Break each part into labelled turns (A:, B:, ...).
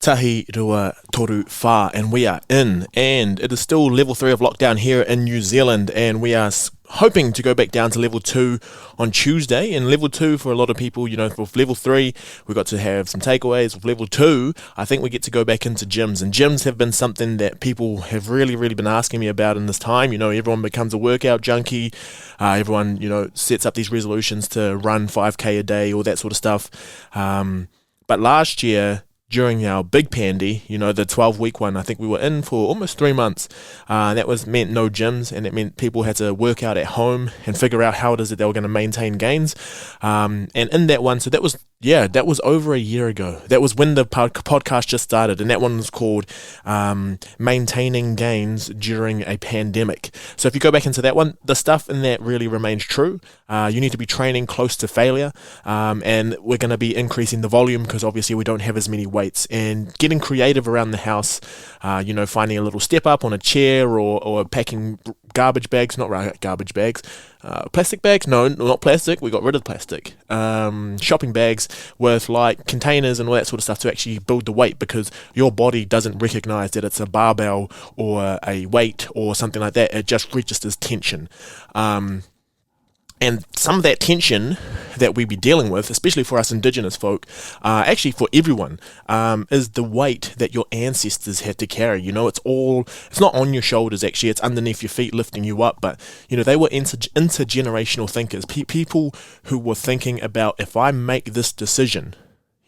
A: Tahi rua toru wha, and we are in, and it is still level 3 of lockdown here in New Zealand, and we are hoping to go back down to level 2 on Tuesday. And level 2 for a lot of people, with level 3 we got to have some takeaways. With level 2 I think we get to go back into gyms, and gyms have been something that people have really been asking me about in this time. Everyone becomes a workout junkie, everyone sets up these resolutions to run 5k a day, all that sort of stuff, but last year during our big pandy, the 12-week one, I think we were in for almost 3 months. That meant no gyms, and it meant people had to work out at home and figure out how it is that they were going to maintain gains. And in that one, so that was over a year ago. That was when the podcast just started, and that one was called Maintaining Gains During a Pandemic. So if you go back into that one, the stuff in that really remains true. You need to be training close to failure, and we're going to be increasing the volume because obviously we don't have as many weights, and getting creative around the house, finding a little step up on a chair or packing garbage bags, plastic bags, no, not plastic, we got rid of plastic, shopping bags with like containers and all that sort of stuff to actually build the weight, because your body doesn't recognize that it's a barbell or a weight or something like that. It just registers tension. And some of that tension that we be dealing with, especially for us Indigenous folk, actually for everyone, is the weight that your ancestors had to carry. It's not on your shoulders, actually, it's underneath your feet lifting you up. But, they were intergenerational thinkers, people who were thinking about, if I make this decision,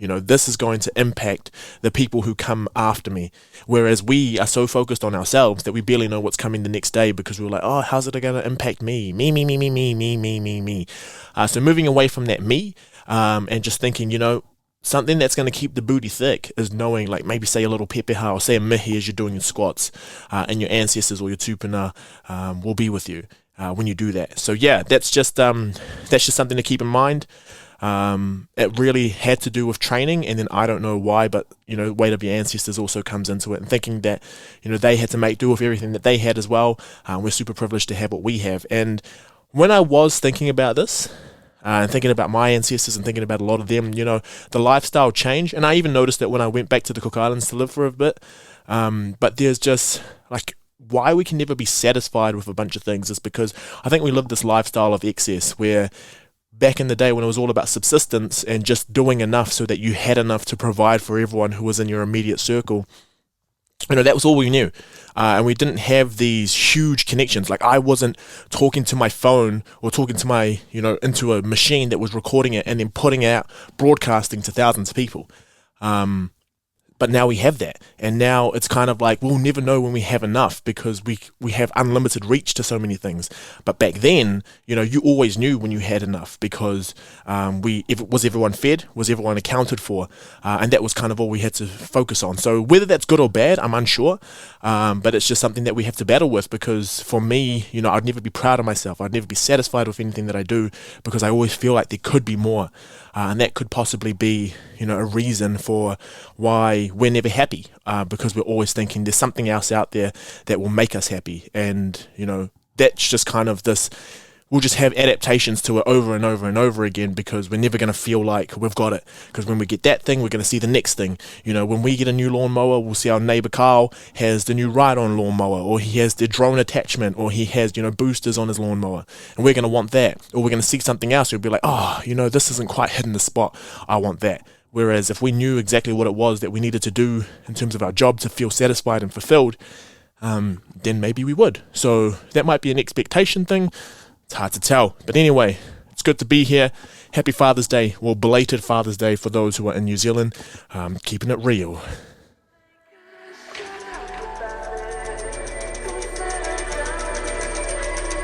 A: this is going to impact the people who come after me. Whereas we are so focused on ourselves that we barely know what's coming the next day, because we're like, oh, how's it going to impact me? Me. So moving away from that me, and just thinking, something that's going to keep the booty thick is knowing, like, maybe say a little pepeha or say a mihi as you're doing your squats, and your ancestors or your tupuna will be with you when you do that. So yeah, that's just something to keep in mind. It really had to do with training, and then I don't know why, but weight of your ancestors also comes into it, and thinking that they had to make do with everything that they had as well. We're super privileged to have what we have. And when I was thinking about this, and thinking about my ancestors and thinking about a lot of them, the lifestyle changed, and I even noticed it when I went back to the Cook Islands to live for a bit. But there's just like, why we can never be satisfied with a bunch of things is because I think we live this lifestyle of excess, where back in the day when it was all about subsistence and just doing enough so that you had enough to provide for everyone who was in your immediate circle, that was all we knew. And we didn't have these huge connections. Like, I wasn't talking to my phone or talking to my, into a machine that was recording it and then putting out, broadcasting to thousands of people. But now we have that, and now it's kind of like we'll never know when we have enough, because we have unlimited reach to so many things. But back then, you always knew when you had enough, because was everyone fed, was everyone accounted for, and that was kind of all we had to focus on. So whether that's good or bad, I'm unsure, but it's just something that we have to battle with, because for me, I'd never be proud of myself. I'd never be satisfied with anything that I do, because I always feel like there could be more, and that could possibly be a reason for why we're never happy, because we're always thinking there's something else out there that will make us happy. And that's just kind of this, we'll just have adaptations to it over and over and over again, because we're never going to feel like we've got it, because when we get that thing, we're going to see the next thing. When we get a new lawnmower, we'll see our neighbour Carl has the new ride-on lawnmower, or he has the drone attachment, or he has boosters on his lawnmower, and we're going to want that. Or we're going to see something else, we'll be like, oh, this isn't quite hitting the spot, I want that. Whereas if we knew exactly what it was that we needed to do in terms of our job to feel satisfied and fulfilled, then maybe we would. So that might be an expectation thing. It's hard to tell. But anyway, it's good to be here. Happy Father's Day. Well, belated Father's Day for those who are in New Zealand. Keeping it real.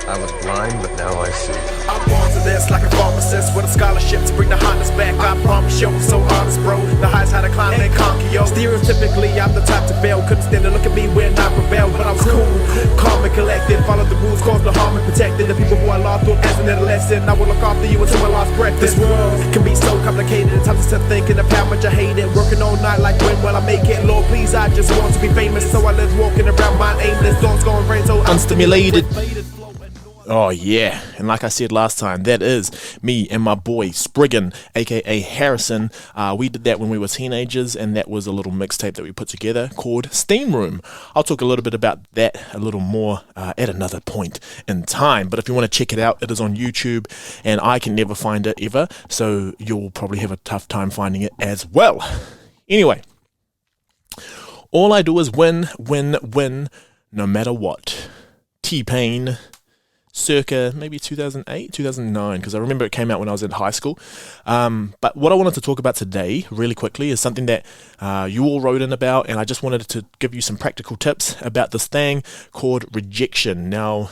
B: I was blind, but now I see.
C: I'm born to this like a pharmacist with a scholarship to bring the hotness back. I promise you, I'm so honest, bro. The highs had to climb and conquer, yo. Stereotypically, I'm the type to fail. Couldn't stand to look at me when I rebelled, but I was cool, calm and collected. Followed the rules, caused no harm and protected the people who I lost as an adolescent. I will look after you until my last breath. This world can be so complicated. At times I still thinking of how much I hate it. Working all night like when will I make it? Lord, please, I just want to be famous, so I live walking around my aimless. Thoughts going rain so
A: unstimulated. Oh yeah, and like I said last time, that is me and my boy Spriggan, aka Harrison. We did that when we were teenagers, and that was a little mixtape that we put together called Steam Room. I'll talk a little bit about that a little more at another point in time, but if you want to check it out, it is on YouTube, and I can never find it ever, so you'll probably have a tough time finding it as well. Anyway, all I do is win, win, win, no matter what. T-Pain, circa maybe 2008, 2009, because I remember it came out when I was in high school. But what I wanted to talk about today, really quickly, is something that you all wrote in about, and I just wanted to give you some practical tips about this thing called rejection. Now,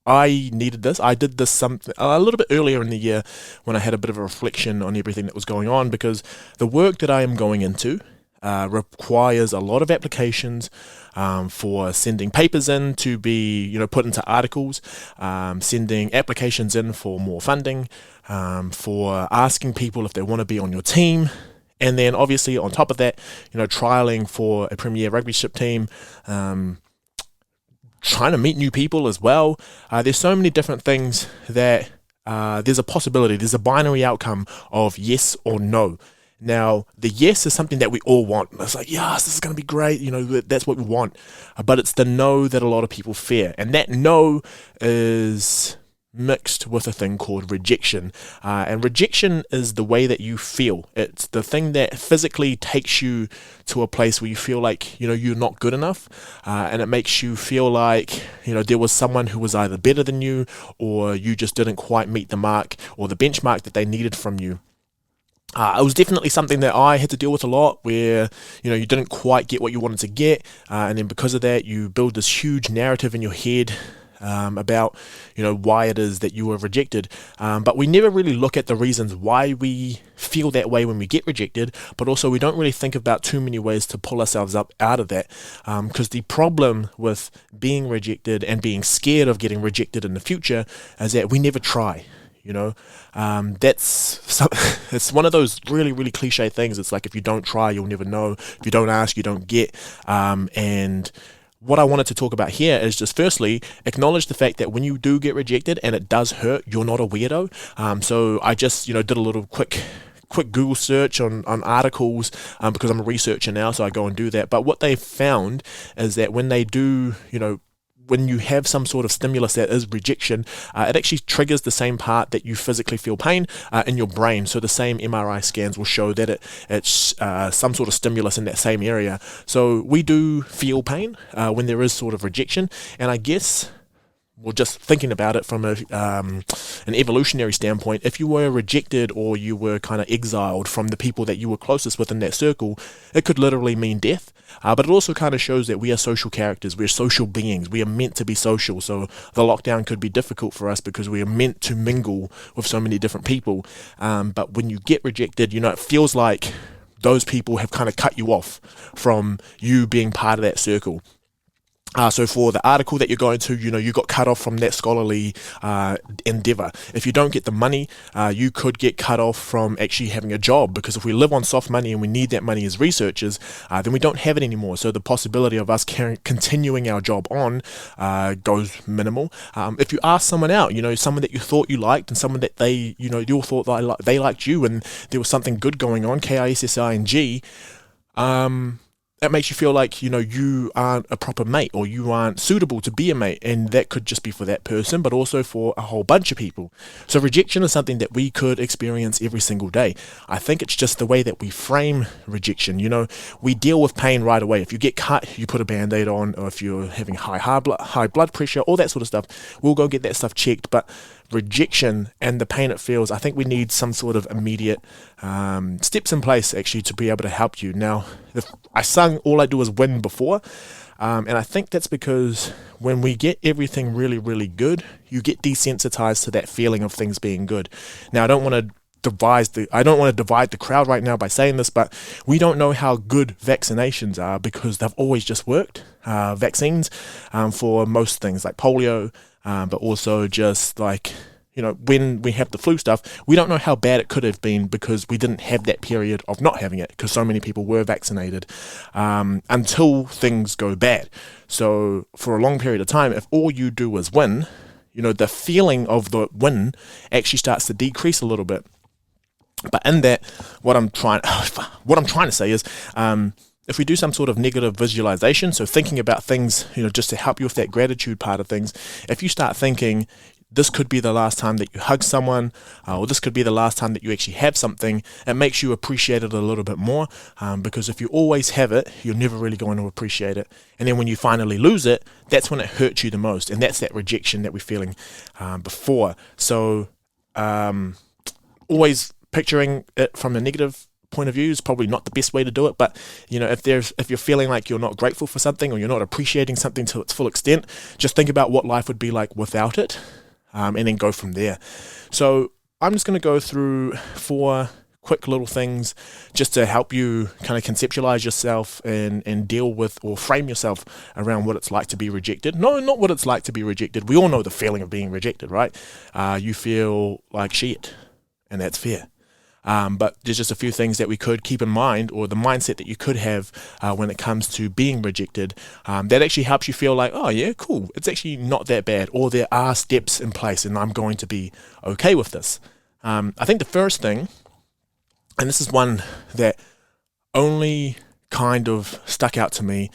A: I needed this. I did this a little bit earlier in the year when I had a bit of a reflection on everything that was going on, because the work that I am going into requires a lot of applications for sending papers in to be put into articles, sending applications in for more funding, for asking people if they want to be on your team, and then obviously on top of that, trialing for a Premier Rugbyship team, trying to meet new people as well. There's so many different things that there's a possibility, there's a binary outcome of yes or no. Now, the yes is something that we all want. It's like, yes, this is going to be great. That's what we want. But it's the no that a lot of people fear. And that no is mixed with a thing called rejection. And rejection is the way that you feel. It's the thing that physically takes you to a place where you feel like, you're not good enough. And it makes you feel like, there was someone who was either better than you, or you just didn't quite meet the mark or the benchmark that they needed from you. It was definitely something that I had to deal with a lot, where you didn't quite get what you wanted to get, and then because of that you build this huge narrative in your head about why it is that you were rejected, but we never really look at the reasons why we feel that way when we get rejected, but also we don't really think about too many ways to pull ourselves up out of that, because the problem with being rejected and being scared of getting rejected in the future is that we never try. It's one of those really, really cliche things. It's like, if you don't try, you'll never know. If you don't ask, you don't get. And what I wanted to talk about here is just firstly, acknowledge the fact that when you do get rejected and it does hurt, you're not a weirdo. So I just, did a little quick Google search on articles, because I'm a researcher now, so I go and do that. But what they found is that when they do, when you have some sort of stimulus that is rejection, it actually triggers the same part that you physically feel pain in your brain. So the same MRI scans will show that it's some sort of stimulus in that same area. So we do feel pain when there is sort of rejection. And I guess, well, just thinking about it from an evolutionary standpoint, if you were rejected or you were kind of exiled from the people that you were closest with in that circle, it could literally mean death. But it also kind of shows that we are social characters. We're social beings. We are meant to be social. So the lockdown could be difficult for us because we are meant to mingle with so many different people. But when you get rejected, it feels like those people have kind of cut you off from you being part of that circle. So for the article that you're going to, you got cut off from that scholarly endeavor. If you don't get the money, you could get cut off from actually having a job, because if we live on soft money and we need that money as researchers, then we don't have it anymore. So the possibility of us continuing our job on goes minimal. If you ask someone out, someone that you thought you liked and someone that they, you all thought that they liked you and there was something good going on, KISSING, that makes you feel like, you aren't a proper mate, or you aren't suitable to be a mate. And that could just be for that person, but also for a whole bunch of people. So rejection is something that we could experience every single day. I think it's just the way that we frame rejection. We deal with pain right away. If you get cut, you put a Band-Aid on, or if you're having high blood pressure, all that sort of stuff, we'll go get that stuff checked. But rejection and the pain it feels, I think we need some sort of immediate steps in place actually to be able to help you. Now, I sung All I Do Is Win before, and I think that's because when we get everything really, really good, you get desensitized to that feeling of things being good. Now, I don't want to divide the crowd right now by saying this, but we don't know how good vaccinations are because they've always just worked. Vaccines for most things like polio, but also just like, when we have the flu stuff, we don't know how bad it could have been because we didn't have that period of not having it because so many people were vaccinated until things go bad. So for a long period of time, if all you do is win, the feeling of the win actually starts to decrease a little bit. But in that, what I'm trying to say is, if we do some sort of negative visualization, so thinking about things, just to help you with that gratitude part of things, if you start thinking, this could be the last time that you hug someone, or this could be the last time that you actually have something, it makes you appreciate it a little bit more, because if you always have it, you're never really going to appreciate it. And then when you finally lose it, that's when it hurts you the most, and that's that rejection that we're feeling before. So always picturing it from a negative point of view is probably not the best way to do it, but if you're feeling like you're not grateful for something, or you're not appreciating something to its full extent, just think about what life would be like without it, and then go from there. So I'm just going to go through 4 quick little things just to help you kind of conceptualize yourself and deal with, or frame yourself around what it's like to be rejected. No, not what it's like to be rejected. We all know the feeling of being rejected, right? You feel like shit, and that's fair. But there's just a few things that we could keep in mind, or the mindset that you could have when it comes to being rejected, that actually helps you feel like, oh yeah, cool, it's actually not that bad, or there are steps in place and I'm going to be okay with this. I think the first thing, and this is one that only kind of stuck out to me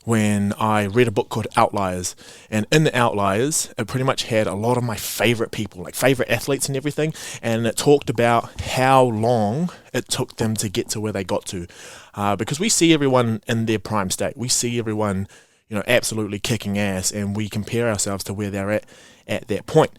A: when I read a book called Outliers, and in the Outliers, it pretty much had a lot of my favorite people, like favorite athletes and everything, and it talked about how long it took them to get to where they got to, because we see everyone in their prime state. We see everyone, absolutely kicking ass, and we compare ourselves to where they're at that point.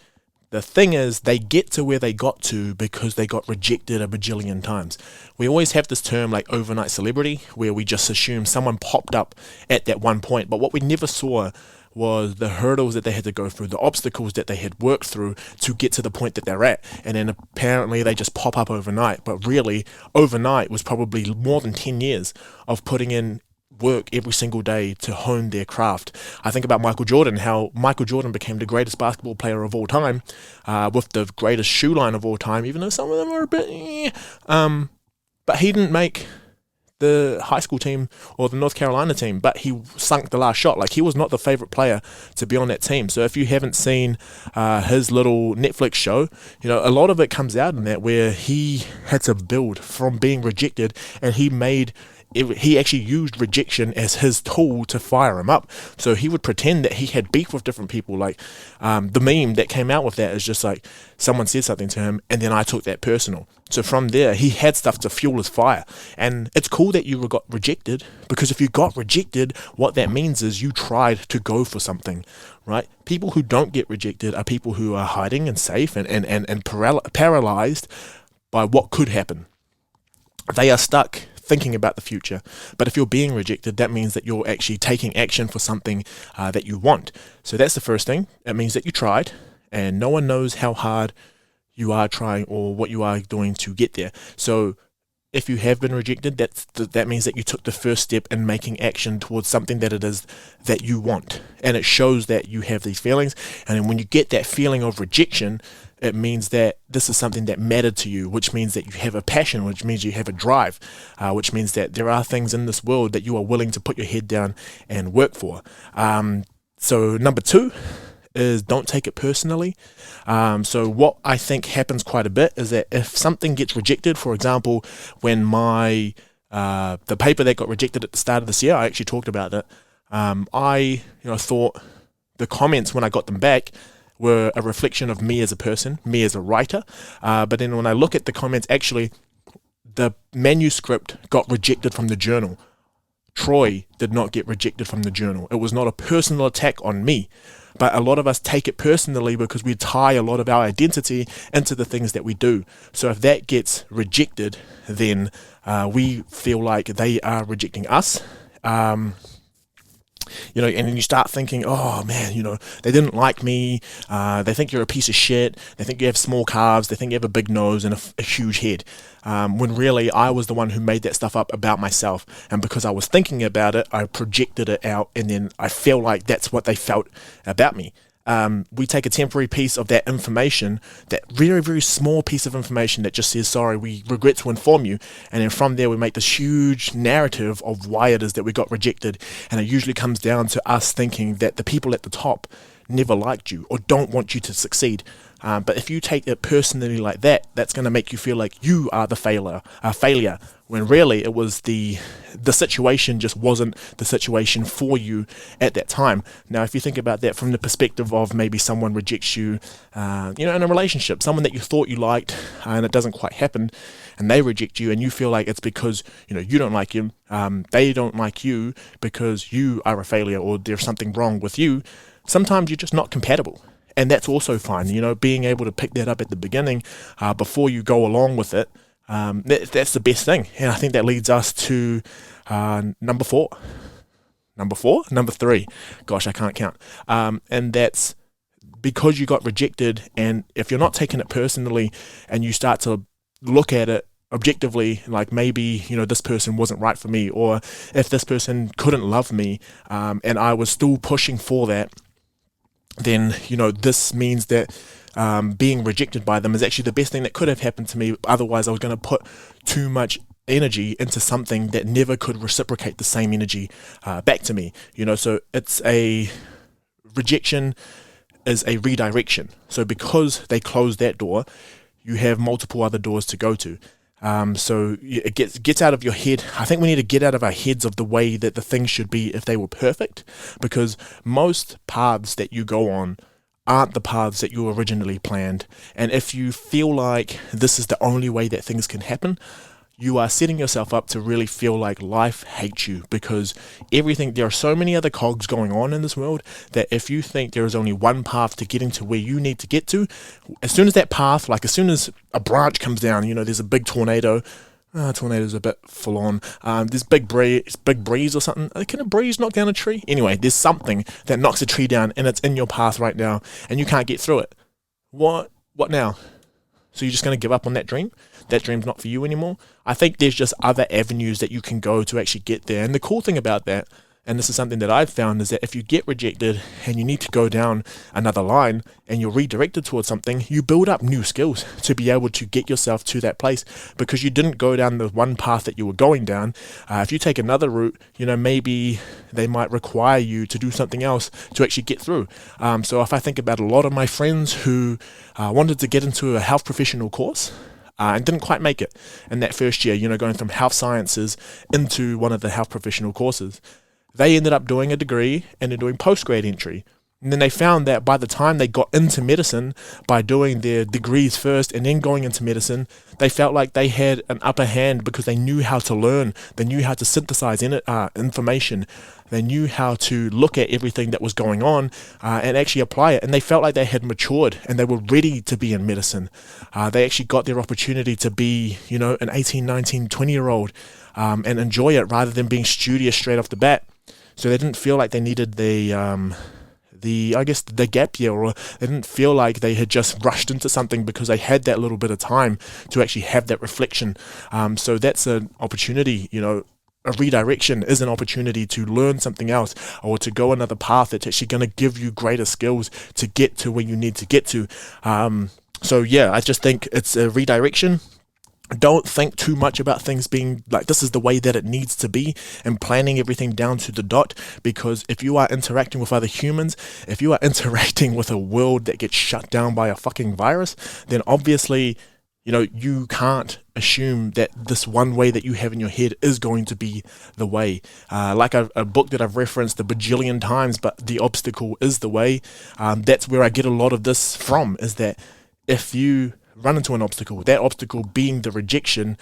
A: The thing is, they get to where they got to because they got rejected a bajillion times. We always have this term like overnight celebrity, where we just assume someone popped up at that one point, but what we never saw was the hurdles that they had to go through, the obstacles that they had worked through to get to the point that they're at. And then apparently they just pop up overnight, but really overnight was probably more than 10 years of putting in work every single day to hone their craft. I think about Michael Jordan, how Michael Jordan became the greatest basketball player of all time, with the greatest shoe line of all time, even though some of them are a bit but he didn't make the high school team or the North Carolina team, but he sunk the last shot. Like, he was not the favorite player to be on that team. So if you haven't seen his little Netflix show, a lot of it comes out in that, where he had to build from being rejected, and he actually used rejection as his tool to fire him up. So he would pretend that he had beef with different people. Like, the meme that came out with that is just like, someone said something to him, and then I took that personal. So from there, he had stuff to fuel his fire. And it's cool that you got rejected, because if you got rejected, what that means is you tried to go for something, right? People who don't get rejected are people who are hiding and safe and paralyzed by what could happen. They are stuck thinking about the future. But if you're being rejected, that means that you're actually taking action for something that you want. So that's the first thing. It means that you tried, and no one knows how hard you are trying or what you are doing to get there. So if you have been rejected, that means that you took the first step in making action towards something that it is that you want. And it shows that you have these feelings. And then when you get that feeling of rejection, it means that this is something that mattered to you, which means that you have a passion, which means you have a drive, which means that there are things in this world that you are willing to put your head down and work for. So number 2 is don't take it personally. So what I think happens quite a bit is that if something gets rejected, for example, when the paper that got rejected at the start of this year, I actually talked about it. I thought the comments when I got them back were a reflection of me as a person, me as a writer. But then when I look at the comments, actually, the manuscript got rejected from the journal. Troy did not get rejected from the journal. It was not a personal attack on me. But a lot of us take it personally because we tie a lot of our identity into the things that we do. So if that gets rejected, then we feel like they are rejecting us. And then you start thinking, oh man, they didn't like me. They think you're a piece of shit. They think you have small calves. They think you have a big nose and a huge head. When really I was the one who made that stuff up about myself. And because I was thinking about it, I projected it out, and then I feel like that's what they felt about me. We take a temporary piece of that information, that very, very small piece of information that just says, sorry, we regret to inform you. And then from there, we make this huge narrative of why it is that we got rejected. And it usually comes down to us thinking that the people at the top never liked you or don't want you to succeed. But if you take it personally like that, that's going to make you feel like you are the failure, when really it was the situation just wasn't the situation for you at that time. Now, if you think about that from the perspective of maybe someone rejects you, in a relationship, someone that you thought you liked and it doesn't quite happen, and they reject you, and you feel like it's because you don't like him, they don't like you because you are a failure or there's something wrong with you. Sometimes you're just not compatible. And that's also fine, being able to pick that up at the beginning before you go along with it. That's the best thing. And I think that leads us to number 4. Number 4? Number 3. Gosh, I can't count. And that's because you got rejected, and if you're not taking it personally and you start to look at it objectively, like maybe, this person wasn't right for me, or if this person couldn't love me and I was still pushing for that, then this means that being rejected by them is actually the best thing that could have happened to me. Otherwise I was going to put too much energy into something that never could reciprocate the same energy back to me. So it's a rejection is a redirection. So because they closed that door, you have multiple other doors to go to. So it gets out of your head. I think we need to get out of our heads of the way that the things should be if they were perfect, because most paths that you go on aren't the paths that you originally planned. And if you feel like this is the only way that things can happen, you are setting yourself up to really feel like life hates you, because there are so many other cogs going on in this world that if you think there is only one path to getting to where you need to get to, as soon as that path, like as soon as a branch comes down, there's a big tornado. Tornado's a bit full on. There's big breeze or something. Can a breeze knock down a tree? Anyway, there's something that knocks a tree down and it's in your path right now and you can't get through it. What now? So you're just going to give up on that dream? That dream's not for you anymore? I think there's just other avenues that you can go to actually get there. And the cool thing about that, and this is something that I've found, is that if you get rejected and you need to go down another line and you're redirected towards something, you build up new skills to be able to get yourself to that place, because you didn't go down the one path that you were going down. If you take another route, maybe they might require you to do something else to actually get through. So if I think about a lot of my friends who wanted to get into a health professional course, and didn't quite make it in that first year, going from health sciences into one of the health professional courses. They ended up doing a degree and they're doing postgrad entry. And then they found that by the time they got into medicine, by doing their degrees first and then going into medicine, they felt like they had an upper hand because they knew how to learn. They knew how to synthesize information. They knew how to look at everything that was going on and actually apply it. And they felt like they had matured and they were ready to be in medicine. They actually got their opportunity to be, an 18, 19, 20-year-old and enjoy it rather than being studious straight off the bat. So they didn't feel like they needed the gap year, or they didn't feel like they had just rushed into something because they had that little bit of time to actually have that reflection. So that's an opportunity, a redirection is an opportunity to learn something else or to go another path that's actually going to give you greater skills to get to where you need to get to. I just think it's a redirection. Don't think too much about things being like this is the way that it needs to be and planning everything down to the dot, because if you are interacting with other humans, if you are interacting with a world that gets shut down by a fucking virus, then obviously, you can't assume that this one way that you have in your head is going to be the way. Like a book that I've referenced a bajillion times, but The Obstacle is the Way. That's where I get a lot of this from, is that if you run into an obstacle, that obstacle being the rejection,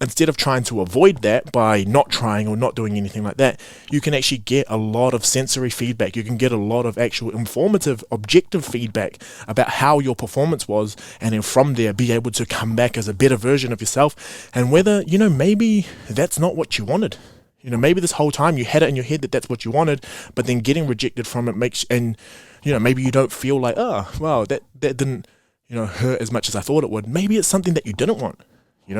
A: instead of trying to avoid that by not trying or not doing anything like that, you can actually get a lot of sensory feedback. You can get a lot of actual informative, objective feedback about how your performance was, and then from there be able to come back as a better version of yourself, and whether, maybe that's not what you wanted. Maybe this whole time you had it in your head that that's what you wanted, but then getting rejected from it makes, and maybe you don't feel like, that didn't hurt as much as I thought it would. Maybe it's something that you didn't want.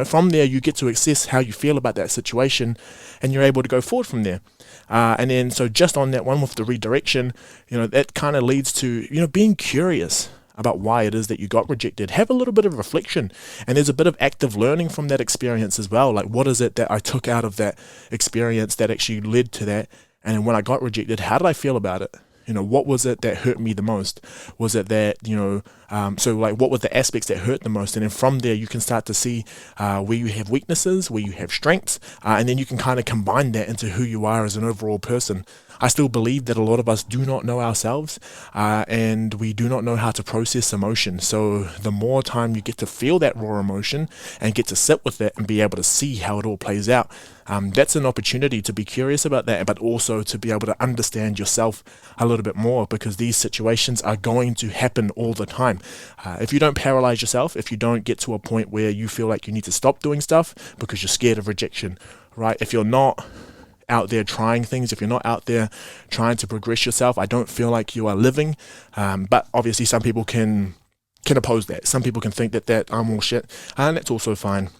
A: From there you get to assess how you feel about that situation, and you're able to go forward from there. And then, so just on that one with the redirection, that kind of leads to, being curious about why it is that you got rejected. Have a little bit of reflection, and there's a bit of active learning from that experience as well. Like, what is it that I took out of that experience that actually led to that? And then when I got rejected, how did I feel about it? What was it that hurt me the most? Was it that, so like what were the aspects that hurt the most? And then from there, you can start to see where you have weaknesses, where you have strengths, and then you can kind of combine that into who you are as an overall person. I still believe that a lot of us do not know ourselves, and we do not know how to process emotion. So the more time you get to feel that raw emotion and get to sit with it and be able to see how it all plays out, that's an opportunity to be curious about that, but also to be able to understand yourself a little bit more, because these situations are going to happen all the time. If you don't paralyze yourself, if you don't get to a point where you feel like you need to stop doing stuff because you're scared of rejection, right? If you're not out there trying things, if you're not out there trying to progress yourself, I don't feel like you are living. But obviously some people can oppose that. Some people can think that I'm all shit, and that's also fine.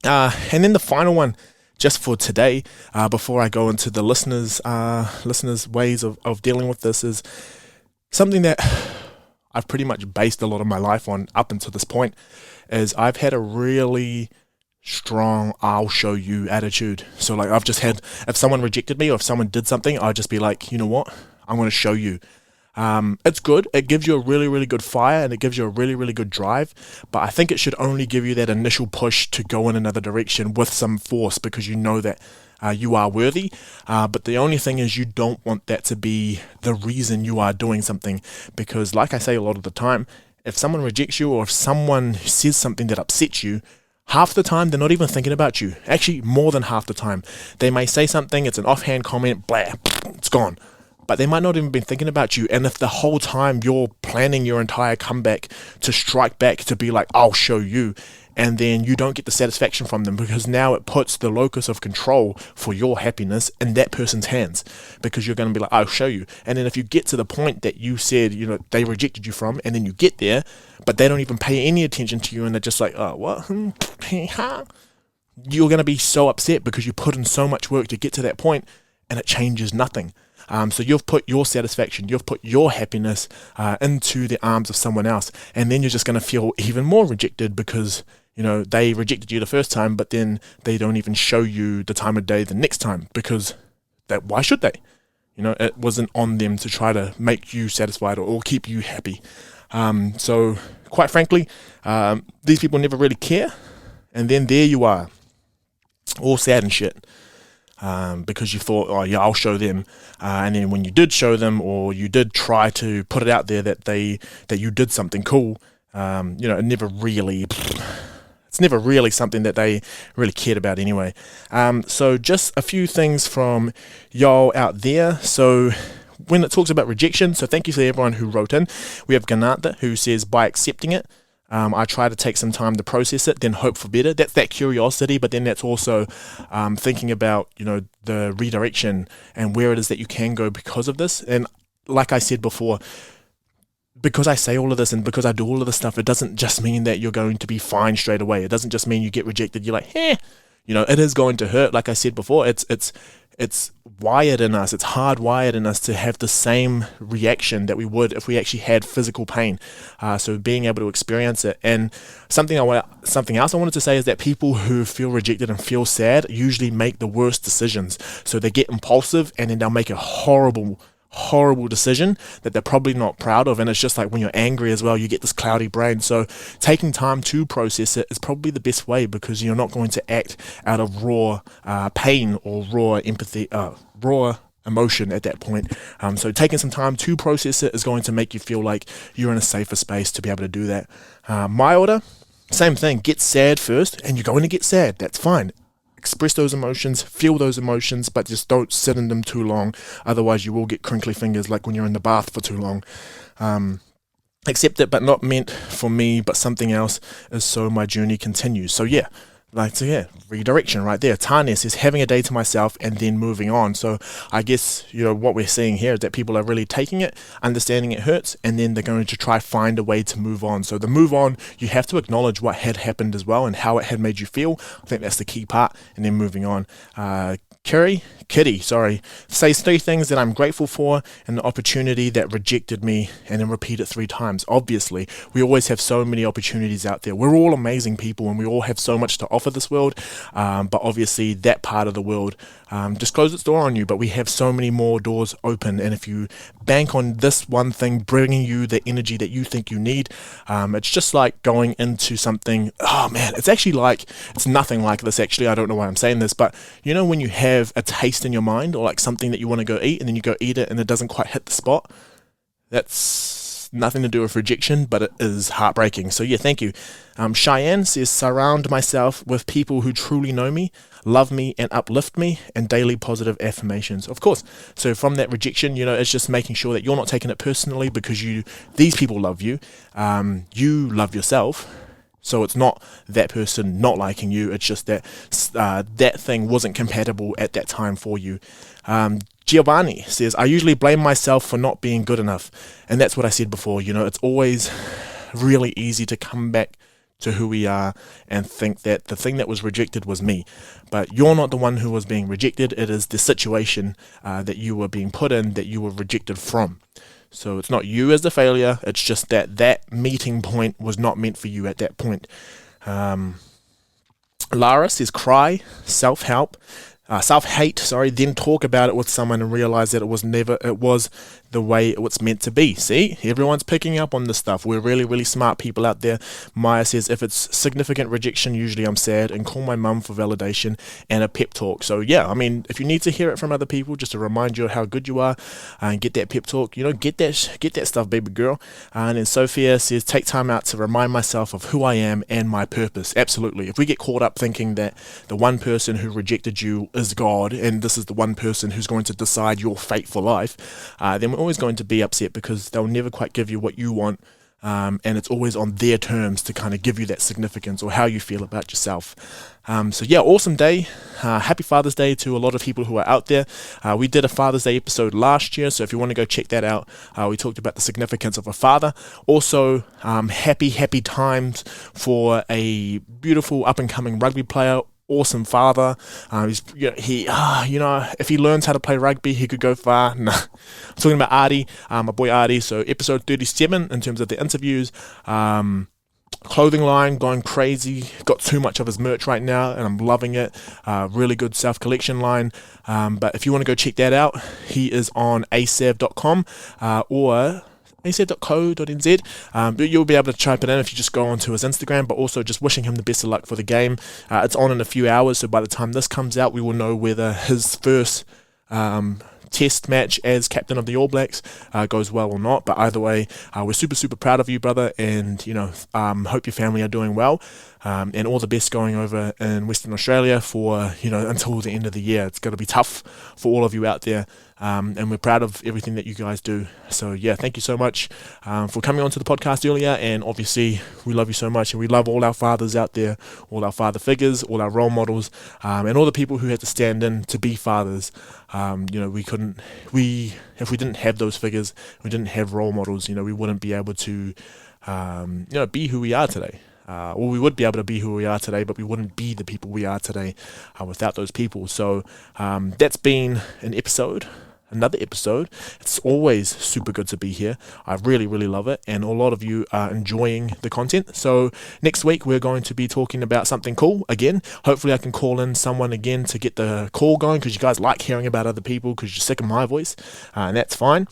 A: And then the final one, just for today, before I go into the listeners' ways of dealing with this, is something that I've pretty much based a lot of my life on up until this point. Is I've had a really strong I'll show you attitude. So like I've just had, if someone rejected me or if someone did something, I'd just be like, you know what, I'm going to show you. It's good. It gives you a really, really good fire, and it gives you a really, really good drive. But I think it should only give you that initial push to go in another direction with some force, because you know that you are worthy. But the only thing is, you don't want that to be the reason you are doing something, because like I say a lot of the time, if someone rejects you or if someone says something that upsets you, half the time they're not even thinking about you. Actually, more than half the time. They may say something, it's an offhand comment, blah, it's gone. But they might not even be thinking about you. And if the whole time you're planning your entire comeback to strike back, to be like, I'll show you, and then you don't get the satisfaction from them, because now it puts the locus of control for your happiness in that person's hands, because you're going to be like, I'll show you. And then if you get to the point that you said, they rejected you from, and then you get there, but they don't even pay any attention to you, and they're just like, oh, what? You're going to be so upset, because you put in so much work to get to that point, and it changes nothing. So you've put your satisfaction, you've put your happiness into the arms of someone else, and then you're just going to feel even more rejected, because they rejected you the first time, but then they don't even show you the time of day the next time, because why should they? It wasn't on them to try to make you satisfied or keep you happy. So quite frankly, these people never really care, and then there you are, all sad and shit. Because you thought, oh yeah, I'll show them, and then when you did show them, or you did try to put it out there that you did something cool, it never really something that they really cared about anyway. So just a few things from y'all out there. So when it talks about rejection, so thank you to everyone who wrote in. We have Ganata, who says, by accepting it, I try to take some time to process it, then hope for better. That's that curiosity, but then that's also thinking about, the redirection and where it is that you can go because of this. And like I said before, because I say all of this and because I do all of this stuff, it doesn't just mean that you're going to be fine straight away. It doesn't just mean you get rejected, you're like, it is going to hurt. Like I said before, it's wired in us, it's hardwired in us to have the same reaction that we would if we actually had physical pain. So being able to experience it. And something else I wanted to say is that people who feel rejected and feel sad usually make the worst decisions. So they get impulsive, and then they'll make a horrible decision that they're probably not proud of. And it's just like when you're angry as well, you get this cloudy brain. So taking time to process it is probably the best way, because you're not going to act out of raw pain or raw empathy, raw emotion at that point. So taking some time to process it is going to make you feel like you're in a safer space to be able to do that. My order, same thing, get sad first, and you're going to get sad. That's fine. Express those emotions, feel those emotions, but just don't sit in them too long. Otherwise, you will get crinkly fingers like when you're in the bath for too long. Accept it, but not meant for me, but something else, is so my journey continues. So yeah, redirection right there. Tanya says, having a day to myself and then moving on. So I guess, what we're seeing here is that people are really taking it, understanding it hurts, and then they're going to try find a way to move on. So the move on, you have to acknowledge what had happened as well and how it had made you feel. I think that's the key part, and then moving on. Kitty, says 3 things that I'm grateful for, and the opportunity that rejected me, and then repeat it 3 times. Obviously, we always have so many opportunities out there. We're all amazing people, and we all have so much to offer. offer this world, but obviously that part of the world just closed its door on you. But we have so many more doors open, and if you bank on this one thing bringing you the energy that you think you need, it's just like going into something. Oh man, it's actually like, it's nothing like this actually. I don't know why I'm saying this, but you know when you have a taste in your mind, or like something that you want to go eat, and then you go eat it and it doesn't quite hit the spot? That's nothing to do with rejection, but it is heartbreaking. So yeah, thank you. Cheyenne says, surround myself with people who truly know me, love me, and uplift me, and daily positive affirmations. Of course. So from that rejection, you know, it's just making sure that you're not taking it personally, because these people love you. You love yourself. So it's not that person not liking you. It's just that that thing wasn't compatible at that time for you. Giovanni says, I usually blame myself for not being good enough. And that's what I said before. You know, it's always really easy to come back to who we are and think that the thing that was rejected was me. But you're not the one who was being rejected. It is the situation that you were being put in, that you were rejected from. So it's not you as the failure. It's just that meeting point was not meant for you at that point. Lara says, cry, self-hate, then talk about it with someone and realize that it was the way it was meant to be. See, everyone's picking up on this stuff. We're really, really smart people out there. Maya says, if it's significant rejection, usually I'm sad, and call my mum for validation and a pep talk. So yeah, I mean, if you need to hear it from other people just to remind you of how good you are, and get that pep talk, you know, get that stuff, baby girl. And then Sophia says, take time out to remind myself of who I am and my purpose. Absolutely. If we get caught up thinking that the one person who rejected you is God, and this is the one person who's going to decide your fate for life, then we're always going to be upset, because they'll never quite give you what you want, and it's always on their terms to kind of give you that significance or how you feel about yourself. So yeah, awesome day. Happy Father's Day to a lot of people who are out there. We did a Father's Day episode last year, so if you want to go check that out, we talked about the significance of a father. Also, happy times for a beautiful up-and-coming rugby player. Awesome father. If he learns how to play rugby, he could go far. Nah. I'm talking about Artie, my boy Artie. So episode 37 in terms of the interviews. Clothing line going crazy. Got too much of his merch right now, and I'm loving it. Really good self-collection line. But if you want to go check that out, he is on asav.com or asav.co.nz. But you'll be able to type it in if you just go onto his Instagram, but also just wishing him the best of luck for the game. It's on in a few hours, so by the time this comes out, we will know whether his first test match as captain of the All Blacks goes well or not. But either way, we're super proud of you, brother, and hope your family are doing well, and all the best going over in Western Australia for until the end of the year. It's going to be tough for all of you out there, and we're proud of everything that you guys do. So yeah, thank you so much for coming onto the podcast earlier, and obviously we love you so much, and we love all our fathers out there, all our father figures, all our role models, and all the people who had to stand in to be fathers. If we didn't have those figures, we didn't have role models, we wouldn't be able to be who we are today. Or we would be able to be who we are today, but we wouldn't be the people we are today without those people. So that's been another episode. It's always super good to be here. I really love it, and a lot of you are enjoying the content. So next week we're going to be talking about something cool again. Hopefully I can call in someone again to get the call going, because you guys like hearing about other people because you're sick of my voice, and that's fine.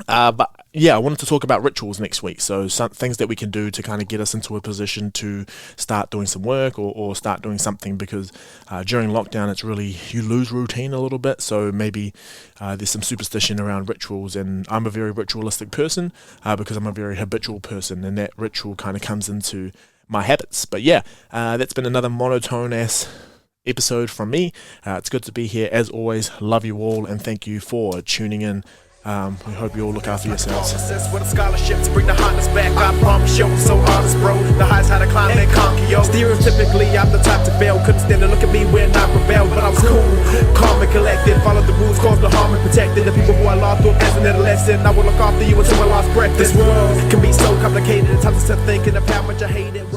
A: But yeah, I wanted to talk about rituals next week. So some things that we can do to kind of get us into a position to start doing some work or start doing something, because during lockdown, it's really, you lose routine a little bit. So maybe there's some superstition around rituals, and I'm a very ritualistic person because I'm a very habitual person, and that ritual kind of comes into my habits. But yeah, that's been another monotone-ass episode from me. It's good to be here as always. Love you all, and thank you for tuning in. We hope you all look after yourselves.
C: With a scholarship to bring the hotness back, I promise you, I'm so honest, bro. The highs had to climb and conquer, yo. Stereotypically, I'm the type to fail. Couldn't stand to look at me when I rebelled, but I was cool, calm and collected. Followed the rules, caused no harm and protected the people who I lost through as an adolescent. I will look after you until my last breath. This world can be so complicated. At times I start thinking of how much I hate it.